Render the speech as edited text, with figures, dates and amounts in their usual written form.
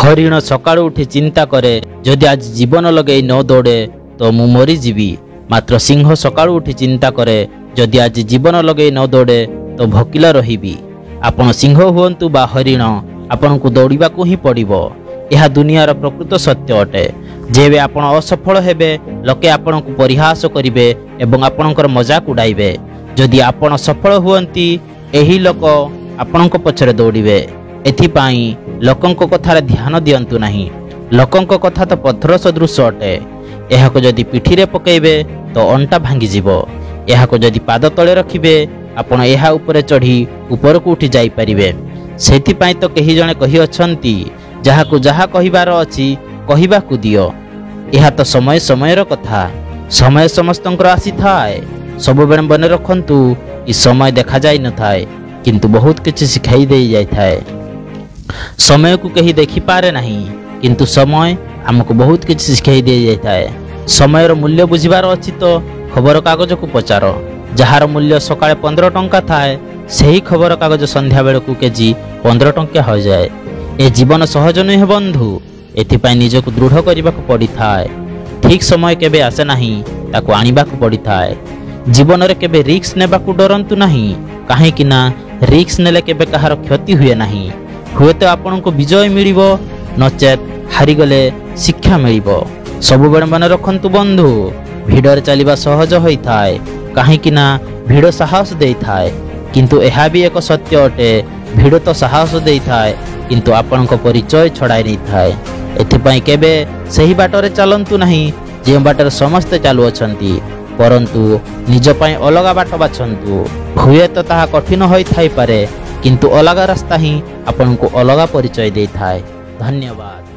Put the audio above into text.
हरिण सकाळु उठी चिंता करे जदि आज जीवन लगे न दौड़े तो मु मरीजी। मात्र सिंह सकाळु उठी चिंता करे जदि आज जीवन लगे न दौड़े तो भकिला रही। आपण सिंह हुअंतु बा हरिण आपण को दौड़ा ही पड़ो। यह दुनियार प्रकृत सत्य अटे। जेबे आपण असफल हेबे लोके आपण को परिहास करिवे एवं आपणकर मजाक उड़ाइबे। जदि आपण सफल हुअंती एही लोक आपणक पछरे दौड़िबे। एथिपाई लोकंक कथार ध्यान दियंतु नहीं। लोकंक कथा तो पत्थर सदृश अटे। एहाको जदि पिठीरे पकेइबे तो अंटा भांगी जिवो। एहाको जदि पाद तले रखिबे आपण एहा उपरे चढ़ी ऊपर को उठी जाई परिबे। सेथिपाई तो केही जणे कहि अछंती जहाको जहा कहिबार अछि कहिबाकु दियो। एहा तो समय समयर कथा। समय समस्तंकर आसी थाए। सब बेले मन रखंतु कि समय देखा जाई न थाए किंतु बहुत किछि सिखाई देई जाई थाए। समय को कहीं देखी पारे नहीं किंतु समय हमको बहुत किछि सिखाई दे जाता है। समयर मूल्य बुझिबार अछि तो खबर कागज को पचार। जहार मूल्य सकाळे 15 टंका थाए सही खबर कागज संध्या बेल को केजी 15 टंका हो जाए। ए जीवन सहज नुहे बंधु। एथिपाई निजको दृढ़ करने को पड़ी थाए। ठीक समय केबे आसे नहीं ताको आनिबा को पड़ी थाए। जीवन रे केबे रिस्क नेबा को डरंतु नहीं काहे कि ना रिस्क नेले केबे कहार क्षति हुए नहीं। हुए तो आपण को विजय मिलिबो नचेत हारिगले शिक्षा मिलिबो। सब बेले मन रखंतु बंधु भिड़र चलिबा सहज होई थाए काहे कि ना भिड़ साहस देई थाए। किंतु एहा भी एक सत्य अटे। भिड़ तो साहस देई थाए किंतु आपण को परिचय छड़ाई नहीं थाए। एथिपाई केबे सही बाटरे चलंतु नहीं जे बाटरे समस्त चालू अछंती परंतु निज पई अलगा बाट बाछंतु। हुए तो ताहा कठिन होई थाई पारे किंतु अलग रास्ता ही आपन को अलग परिचय दे थाए। धन्यवाद।